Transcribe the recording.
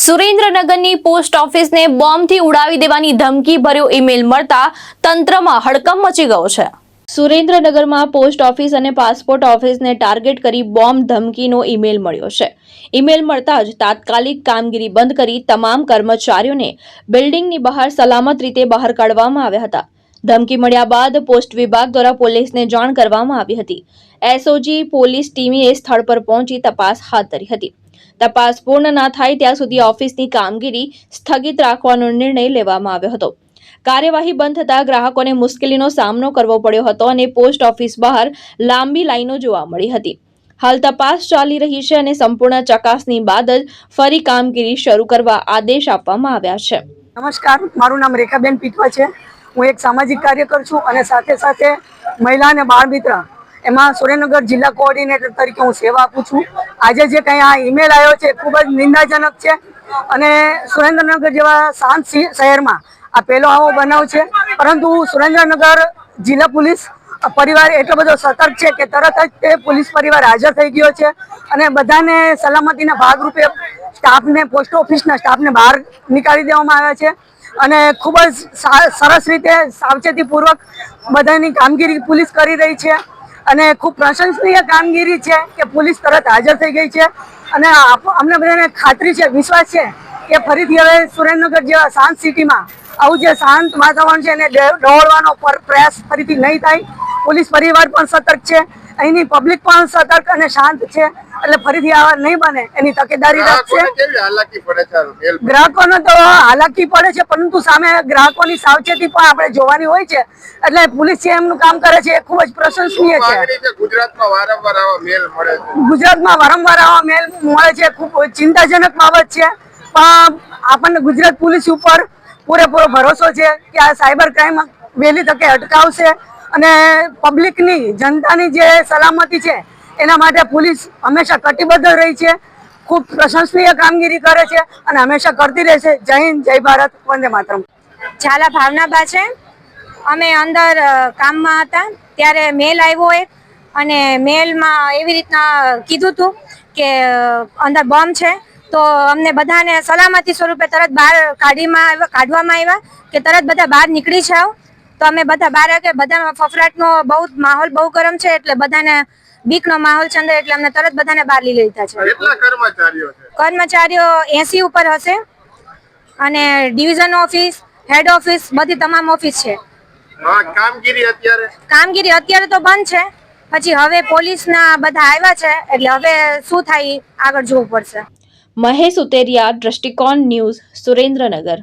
સુરેન્દ્રનગરની post ઓફિસને બોમ્બથી ઉડાવી દેવાની ધમકી ભર્યો ઈમેલ મળતા તંત્રમાં હડકંપ મચી ગયો છે। સુરેન્દ્રનગરમાં પોસ્ટ ઓફિસ અને પાસપોર્ટ ઓફિસને ટાર્ગેટ કરી બોમ્બ ધમકીનો ઈમેલ મળ્યો છે। ઈમેલ મળતા જ તાત્કાલિક કામગીરી બંધ કરી તમામ કર્મચારીઓને બિલ્ડિંગની બહાર સલામત રીતે બહાર કાઢવામાં આવ્યા હતા। ધમકી મળ્યા બાદ પોસ્ટ વિભાગ દ્વારા પોલીસને જાણ કરવામાં આવી હતી। એસઓજી પોલીસ ટીમે સ્થળ પર પહોંચી તપાસ હાથ ધરી હતી। તપાસ પૂર્ણ ન થાય ત્યાં સુધી ઓફિસની કામગીરી સ્થગિત રાખવાનો નિર્ણય લેવામાં આવ્યો હતો। કાર્યવાહી બંધ થતા ગ્રાહકોને મુશ્કેલીનો સામનો કરવો પડ્યો હતો અને પોસ્ટ ઓફિસ બહાર લાંબી લાઈનો જોવા મળી હતી। હાલ તપાસ ચાલી રહી છે અને સંપૂર્ણ ચકાસણી બાદ જ ફરી કામગીરી શરૂ કરવા આદેશ આપવામાં આવ્યા છે। નમસ્કાર, મારું નામ રેખાબેન પીટવા છે। હું એક સામાજિક કાર્યકર છું અને સાથે સાથે મહિલા અને બાળ મિત્ર એમાં સુરેન્દ્રનગર જિલ્લા કોઓર્ડિનેટર તરીકે હું સેવા આપું છું। આજે જે કંઈ આ ઈમેલ આવ્યો છે ખૂબ જ નિંદાજનક છે અને સુરેન્દ્રનગર જેવા શાંત શહેરમાં આ પહેલો આવો બનાવ છે, પરંતુ સુરેન્દ્રનગર જિલ્લા પોલીસ પરિવાર એટલો બધો સતર્ક છે કે તરત જ તે પોલીસ પરિવાર હાજર થઈ ગયો છે અને બધાને સલામતીના ભાગરૂપે સ્ટાફને, પોસ્ટ ઓફિસના સ્ટાફને બહાર નીકાળી દેવામાં આવ્યા છે અને ખૂબ જ સરસ રીતે સાવચેતીપૂર્વક બધાની કામગીરી પોલીસ કરી રહી છે અને ખૂબ પ્રશંસનીય કામગીરી છે કે પોલીસ તરત હાજર થઈ ગઈ છે અને અમને બધાને ખાતરી છે, વિશ્વાસ છે કે ફરીથી હવે સુરેન્દ્રનગર જેવા શાંત સિટીમાં આવું જે શાંત વાતાવરણ છે એને દોડવાનો પ્રયાસ ફરીથી નહીં થાય। પોલીસ પરિવાર પણ સતર્ક છે, અહીંની પબ્લિક પણ સતર્ક અને શાંત છે, એટલે ફરીથી આવા નહીં બને એની તકેદારી રાખશે। ગ્રાહકોને તો હાલાકી પડે છે, પરંતુ સામે ગ્રાહકોની સાવચેતી પણ આપણે જોવાની હોય છે, એટલે પોલીસ જે એમનું કામ કરે છે એ ખૂબ જ પ્રશંસનીય છે। ગુજરાતમાં વારંવાર આવા મેલ મળે છે, ખૂબ ચિંતાજનક બાબત છે, પણ આપણને ગુજરાત પોલીસ ઉપર પૂરેપૂરો ભરોસો છે કે આ સાયબર ક્રાઇમ વહેલી તકે અટકાવશે અને પબ્લિકની, જનતાની જે સલામતી છે એના માટે પોલીસ હંમેશા કટિબદ્ધ રહી છે, ખૂબ પ્રશંસનીય કામગીરી કરે છે અને હંમેશા કરતી રહેશે। જય હિન્દ, જય ભારત, વંદે માતરમ। ઝાલા ભાવનાબા છે। અમે અંદર કામમાં હતા ત્યારે મેલ આવ્યો એક, અને મેલમાં એવી રીતના કીધું હતું કે અંદર બોમ્બ છે, તો અમને બધાને સલામતી સ્વરૂપે તરત બહાર કાઢવામાં આવ્યા કે તરત બધા બહાર નીકળી જાઓ। તો અમે બધા બહાર આવ્યા કે બધા ફફડાટનો માહોલ બહુ ગરમ છે, એટલે બધાને બીકનો માહોલ છે અંદર, એટલે અમને તરત બધાને બહાર લઈ લીધા છે। કેટલા કર્મચારીઓ છે? કર્મચારીઓ 80 ઉપર હશે અને ડિવિઝન ઓફિસ, હેડ ઓફિસ, બધી તમામ ઓફિસ છે। કામગીરી અત્યારે તો બંધ છે, પછી હવે પોલીસના બધા આવ્યા છે એટલે હવે શું થાય આગળ જોવું પડશે। મહેશ ઉતેરિયા, દ્રષ્ટિકોણ ન્યૂઝ, સુરેન્દ્રનગર।